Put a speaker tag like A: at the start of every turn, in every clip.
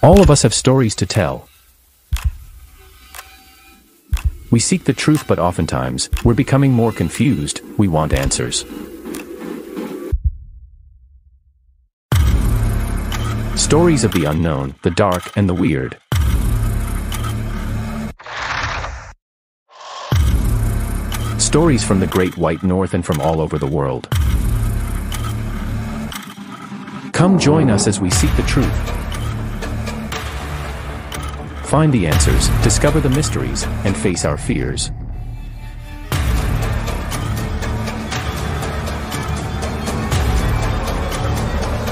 A: All of us have stories to tell. We seek the truth, but oftentimes, we're becoming more confused. We want answers. Stories of the unknown, the dark, and the weird. Stories from the Great White North and from all over the world. Come join us as we seek the truth. Find the answers, discover the mysteries, and face our fears.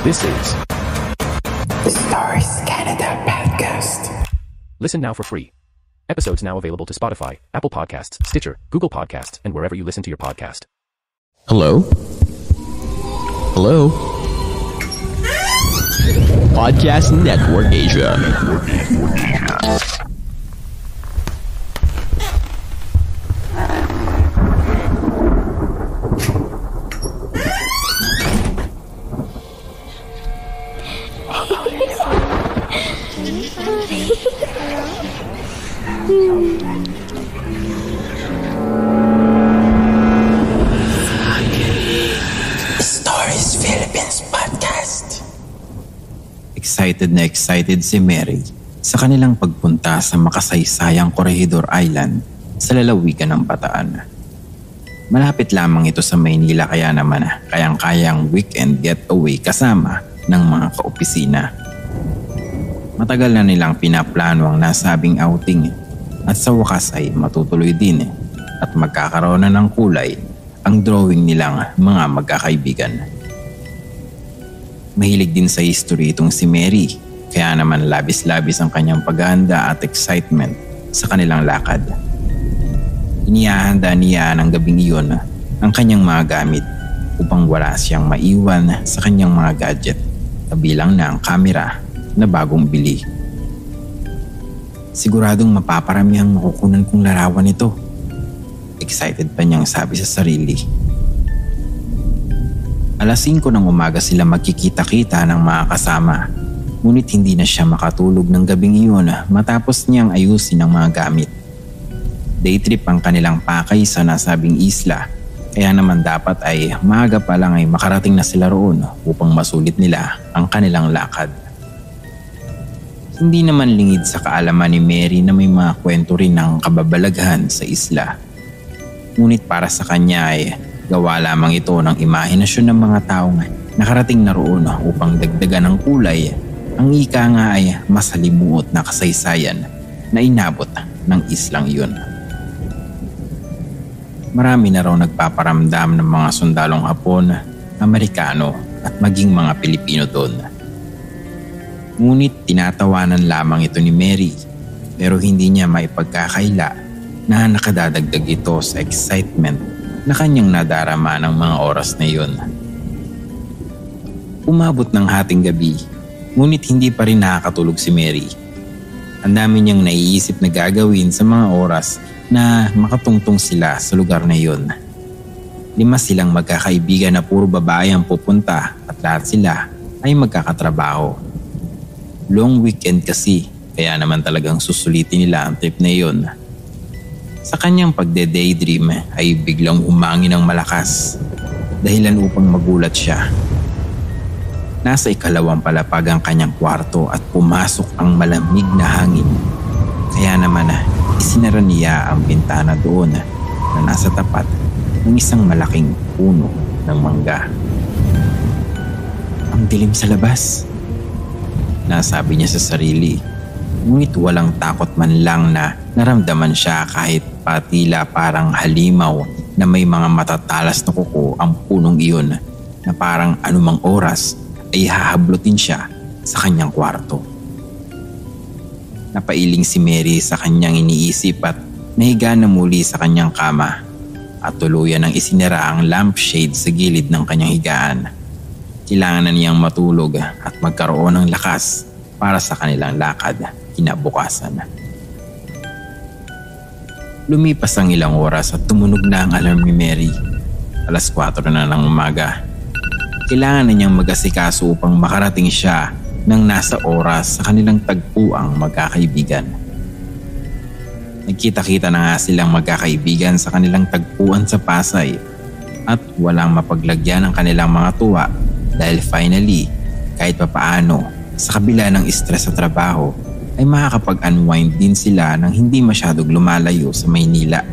A: This is
B: The Stories Canada Podcast.
A: Listen now for free. Episodes now available to Spotify, Apple Podcasts, Stitcher, Google Podcasts, and wherever you listen to your podcast.
C: Hello? Hello? Podcast Network Asia.
B: Stories Philippines Podcast.
D: Excited na excited si Mary sa kanilang pagpunta sa makasaysayang Corregidor Island sa lalawigan ng Bataan. Malapit lamang ito sa Maynila, kaya naman kayang-kayang weekend getaway kasama ng mga kaopisina. Matagal na nilang pinaplano ang nasabing outing at sa wakas ay matutuloy din at magkakaroon na ng kulay ang drawing nilang mga magkakaibigan. Mahilig din sa history itong si Mary, kaya naman labis-labis ang kanyang paghahanda at excitement sa kanilang lakad. Inihahanda niya ng gabing iyon ang kanyang mga gamit upang wala siyang maiwan sa kanyang mga gadget, kabilang na ang kamera na bagong bili. Siguradong mapaparamihang makukunan kong larawan ito. Excited pa niyang sabi sa sarili. Alas 5 ng umaga sila magkikita-kita ng mga kasama. Ngunit hindi na siya makatulog ng gabing iyon matapos niyang ayusin ang mga gamit. Day trip ang kanilang pakay sa nasabing isla, kaya naman dapat ay maaga pa lang ay makarating na sila roon upang masulit nila ang kanilang lakad. Hindi naman lingid sa kaalaman ni Mary na may mga kwento rin ng kababalaghan sa isla. Ngunit para sa kanya ay gawa lamang ito ng imahinasyon ng mga taong nakarating na roon upang dagdagan ng kulay ang ika nga ay masalimuot na kasaysayan na inabot ng islang iyon. Marami na raw nagpaparamdam ng mga sundalong Hapon, Amerikano at maging mga Pilipino doon. Ngunit tinatawanan lamang ito ni Mary, pero hindi niya maipagkakaila na nakadadagdag ito sa excitement na kanyang nadarama ng mga oras na iyon. Umabot ng hating gabi, ngunit hindi pa rin nakakatulog si Mary. Ang dami niyang naiisip na gagawin sa mga oras na makatungtong sila sa lugar na iyon. 5 silang magkakaibigan na puro babae ang pupunta at lahat sila ay magkakatrabaho. Long weekend kasi, kaya naman talagang susulitin nila ang trip na iyon. Sa kanyang pagde-daydream ay biglang umangin ng malakas, dahilan upang magulat siya. Nasa 2nd palapag ang kanyang kwarto at pumasok ang malamig na hangin. Kaya naman isinara niya ang bintana doon na nasa tapat ng isang malaking puno ng mangga. Ang dilim sa labas, nasabi niya sa sarili. Ngunit walang takot man lang na naramdaman siya kahit patila parang halimaw na may mga matatalas na kuko ang punong iyon na parang anumang oras ay hahablutin siya sa kanyang kwarto. Napailing si Mary sa kanyang iniisip at nahiga na muli sa kanyang kama at tuluyan ng isinara ang lampshade sa gilid ng kanyang higaan. Kailangan na niyang matulog at magkaroon ng lakas para sa kanilang lakad kinabukasan. Lumipas ang ilang oras at tumunog na ang alarm ni Mary. Alas 4 na ng umaga. Kailangan na niyang mag-asikaso upang makarating siya nang nasa oras sa kanilang tagpuang magkakaibigan. Nagkita-kita na nga silang magkakaibigan sa kanilang tagpuan sa Pasay at walang mapaglagyan ng kanilang mga tuwa dahil finally, kahit papaano, sa kabila ng stress sa trabaho, ay makakapag-unwind din sila nang hindi masyadong lumalayo sa Maynila.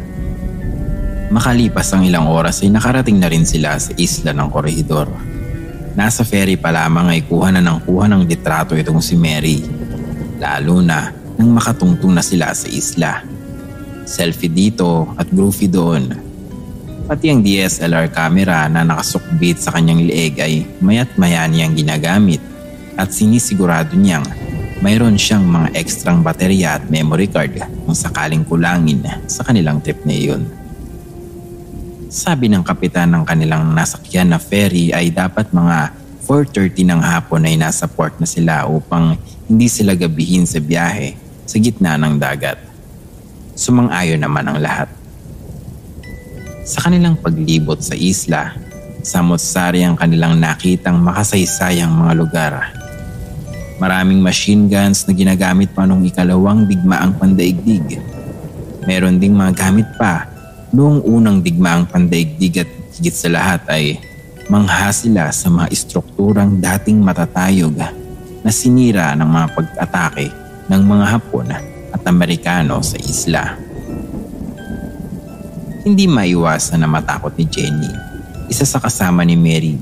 D: Makalipas ang ilang oras ay nakarating na rin sila sa isla ng Corregidor. Nasa ferry pa lamang ay kuha ng litrato itong si Mary, lalo na nang makatungtong na sila sa isla. Selfie dito at groovy doon. Pati ang DSLR camera na nakasukbit sa kanyang leeg ay maya't maya niyang ginagamit at sinisigurado niyang mayroon siyang mga ekstrang baterya at memory card kung sakaling kulangin sa kanilang trip na iyon. Sabi ng kapitan ng kanilang nasakyan na ferry ay dapat mga 4:30 ng hapon ay nasa port na sila upang hindi sila gabihin sa biyahe sa gitna ng dagat. Sumang-ayon naman ang lahat. Sa kanilang paglibot sa isla, samot-sari ang kanilang nakitang makasaysayang mga lugar. Maraming machine guns na ginagamit pa noong ikalawang digmaang pandaigdig. Meron ding mga gamit pa noong unang digmaang pandaigdig at higit sa lahat ay mangha sila sa mga istrukturang dating matatayog na sinira ng mga pag-atake ng mga Hapon at Amerikano sa isla. Hindi maiwasan na matakot ni Jenny, isa sa kasama ni Mary.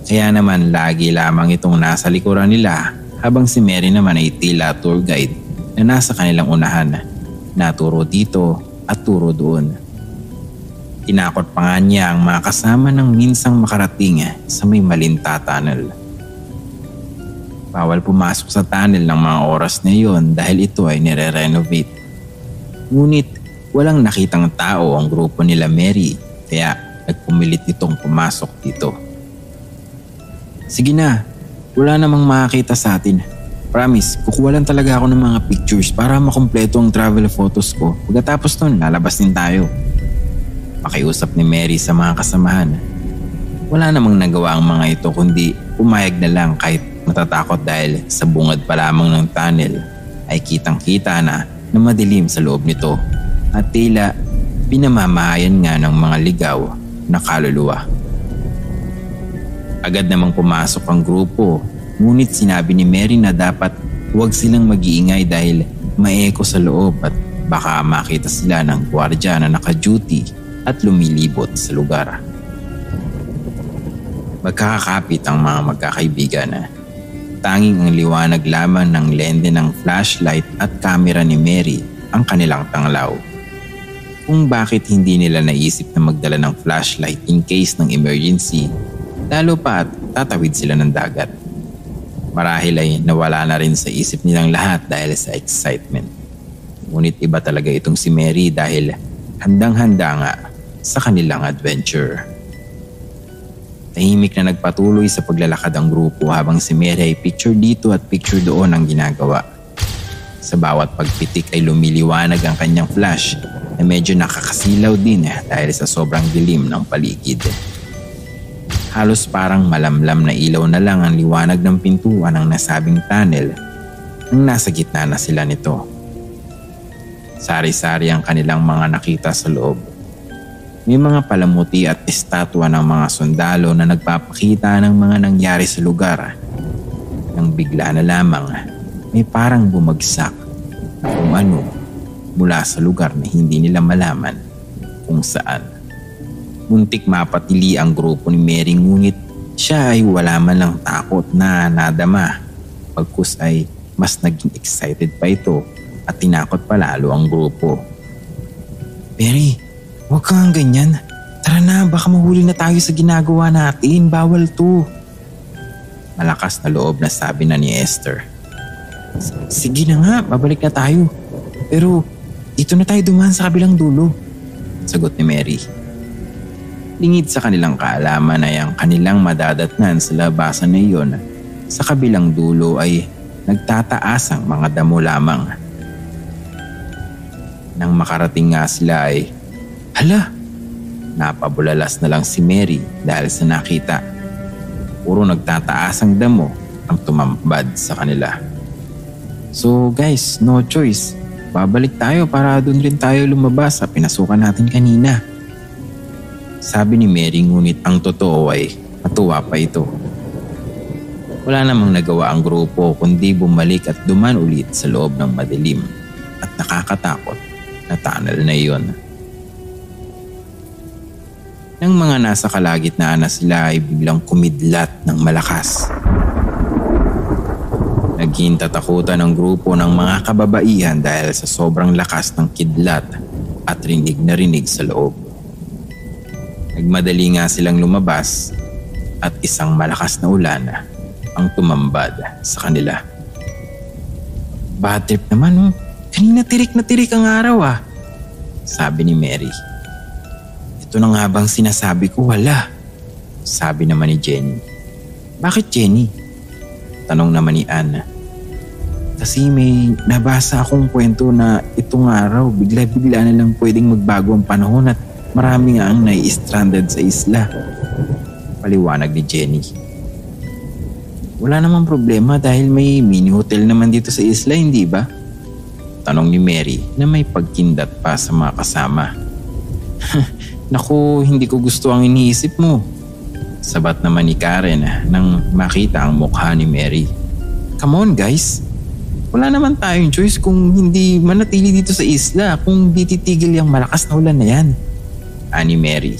D: Kaya naman lagi lamang itong nasa likuran nila habang si Mary naman ay tila tour guide na nasa kanilang unahan, naturo dito at turo doon. Tinakot pa nga niya ang mga kasama ng minsang makarating sa may Malinta Tunnel. Bawal pumasok sa tunnel ng mga oras na iyon dahil ito ay nire-renovate. Ngunit walang nakitang tao ang grupo nila Mary kaya nagpumilit itong pumasok dito. Sige na, wala namang makakita sa atin. Promise, kukuha lang talaga ako ng mga pictures para makumpleto ang travel photos ko. Pagkatapos nun, lalabas din tayo. Pakiusap ni Mary sa mga kasamahan. Wala namang nagawa ang mga ito kundi pumayag na lang kahit natatakot dahil sa bungad pa lamang ng tunnel ay kitang-kita na madilim sa loob nito at tila pinamamahayan nga ng mga ligaw na kaluluwa. Agad namang pumasok ang grupo, ngunit sinabi ni Mary na dapat huwag silang mag-iingay dahil maeko sa loob at baka makita sila ng gwardiya na naka-duty at lumilibot sa lugar. Magkakakapit ang mga magkakaibigan. Tanging ang liwanag lamang ng lente ng flashlight at camera ni Mary ang kanilang tanglaw. Kung bakit hindi nila naisip na magdala ng flashlight in case ng emergency, lalo pa at tatawid sila ng dagat. Marahil ay nawala na rin sa isip nilang lahat dahil sa excitement. Ngunit iba talaga itong si Mary dahil handang-handa nga sa kanilang adventure. Tahimik na nagpatuloy sa paglalakad ang grupo habang si Mary ay picture dito at picture doon ang ginagawa. Sa bawat pagpitik ay lumiliwanag ang kanyang flash na medyo nakakasilaw din dahil sa sobrang dilim ng paligid. Halos parang malamlam na ilaw na lang ang liwanag ng pintuan ng nasabing tunnel nang nasa gitna na sila nito. Sari-sari ang kanilang mga nakita sa loob. May mga palamuti at estatwa ng mga sundalo na nagpapakita ng mga nangyari sa lugar. Nang bigla na lamang may parang bumagsak kung ano mula sa lugar na hindi nila malaman kung saan. Muntik mapatili ang grupo ni Mary ngunit siya ay wala man lang takot na nadama. Pagkus ay mas naging excited pa ito at tinakot pa lalo ang grupo. Mary, huwag kang ganyan. Tara na, baka mahuli na tayo sa ginagawa natin. Bawal to. Malakas na loob na sabi na ni Esther. Sige na nga, babalik na tayo. Pero dito na tayo dumaan sa kabilang dulo. Sagot ni Mary. Lingid sa kanilang kaalaman ay ang kanilang madadatnan sa labasan na iyon sa kabilang dulo ay nagtataasang mga damo lamang. Nang makarating nga sila ay, hala! Napabulalas na lang si Mary dahil sa nakita. Puro nagtataasang damo ang tumambad sa kanila. So guys, no choice. Babalik tayo para doon rin tayo lumabas sa pinasukan natin kanina. Sabi ni Mary, ngunit ang totoo ay matuwa pa ito. Wala namang nagawa ang grupo kundi bumalik at duman ulit sa loob ng madilim at nakakatakot na tunnel na iyon. Nang mga nasa kalagitnaan na sila ay biglang kumidlat ng malakas. Naging tatakutan ng grupo ng mga kababaihan dahil sa sobrang lakas ng kidlat at rinig na rinig sa loob. Nagmadali nga silang lumabas at isang malakas na ulan ang tumambad sa kanila. Bad trip naman. Kanina tirik na tirik ang araw sabi ni Mary. Ito na nga bang sinasabi ko? Wala, sabi naman ni Jenny. Bakit Jenny? Tanong naman ni Anna. Kasi may nabasa akong kwento na itong araw bigla-bigla na lang pwedeng magbago ang panahon at marami nga ang nai-stranded sa isla. Paliwanag ni Jenny. Wala namang problema dahil may mini hotel naman dito sa isla, hindi ba? Tanong ni Mary na may pagkindat pa sa mga kasama. Naku, hindi ko gusto ang iniisip mo. Sabat naman ni Karen nang makita ang mukha ni Mary. Come on guys. Wala naman tayong choice kung hindi manatili dito sa isla kung di titigil yung malakas na ulan na yan. Ani Mary.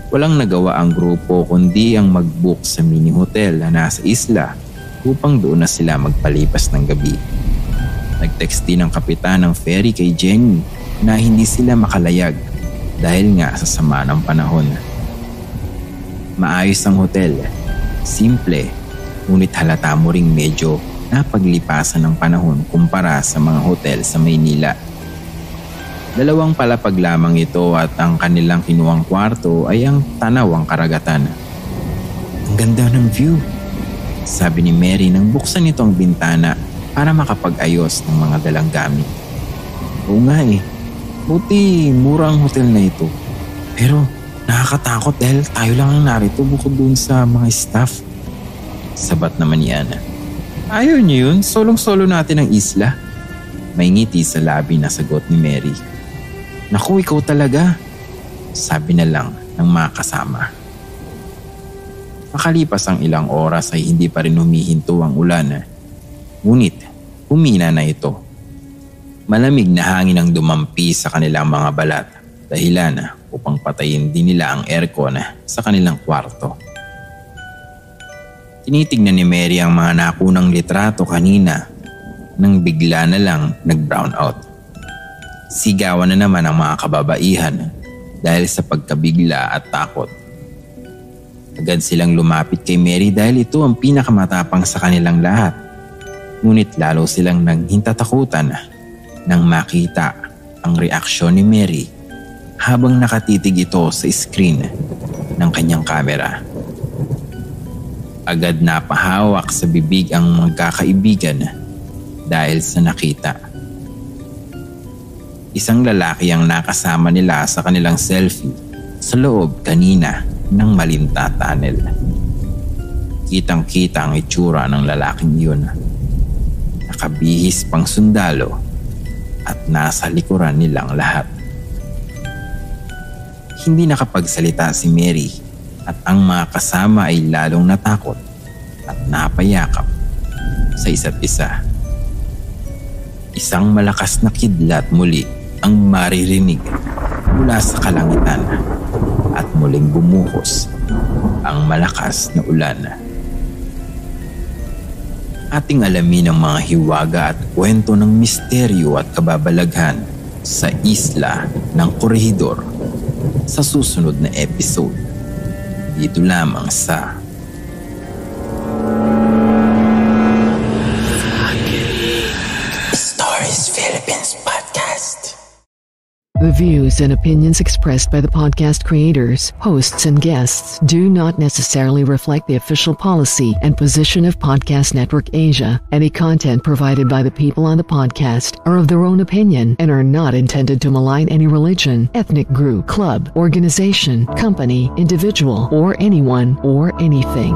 D: Walang nagawa ang grupo kundi ang mag-book sa mini hotel na nasa isla upang doon na sila magpalipas ng gabi. Nag-text din ang kapitan ng ferry kay Jenny na hindi sila makalayag dahil nga sa sama ng panahon. Maayos ang hotel. Simple, ngunit halata mo ring medyo napaglipasan ng panahon kumpara sa mga hotel sa Maynila. 2 palapag lamang ito at ang kanilang kinuwang kwarto ay ang tanawang karagatan. Ang ganda ng view, sabi ni Mary nang buksan ito ang bintana para makapag-ayos ng mga dalang gamit. Oo nga buti mura ang hotel na ito. Pero nakakatakot dahil tayo lang ang narito bukod dun sa mga staff. Sabat naman ni Anna. Ayaw niyo yun, solong-solo natin ang isla. May ngiti sa labi na sagot ni Mary. Naku, ikaw talaga, sabi na lang ng mga kasama. Makalipas ang ilang oras ay hindi pa rin humihinto ang ulan. Ngunit, humina na ito. Malamig na hangin ang dumampi sa kanilang mga balat, dahilan upang patayin din nila ang aircon sa kanilang kwarto. Tinitignan ni Mary ang mga nakunang litrato kanina nang bigla na lang nag-brown out. Sigawan na naman ang mga kababaihan dahil sa pagkabigla at takot. Agad silang lumapit kay Mary dahil ito ang pinakamatapang sa kanilang lahat. Ngunit lalo silang nanghintatakutan nang makita ang reaksyon ni Mary habang nakatitig ito sa screen ng kanyang kamera. Agad na pahawak sa bibig ang magkakaibigan dahil sa nakita. Isang lalaki ang nakasama nila sa kanilang selfie sa loob kanina ng Malinta Tunnel. Kitang-kita ang itsura ng lalaking iyon. Nakabihis pang sundalo at nasa likuran nilang lahat. Hindi nakapagsalita si Mary at ang mga kasama ay lalong natakot at napayakap sa isa't isa. Isang malakas na kidlat muli ang maririnig mula sa kalangitan at muling bumuhos ang malakas na ulan. Ating alamin ang mga hiwaga at kwento ng misteryo at kababalaghan sa isla ng Corregidor sa susunod na episode. Dito lamang sa
B: Stories Philippines Podcast.
E: The views and opinions expressed by the podcast creators, hosts, and guests do not necessarily reflect the official policy and position of Podcast Network Asia. Any content provided by the people on the podcast are of their own opinion and are not intended to malign any religion, ethnic group, club, organization, company, individual, or anyone or anything.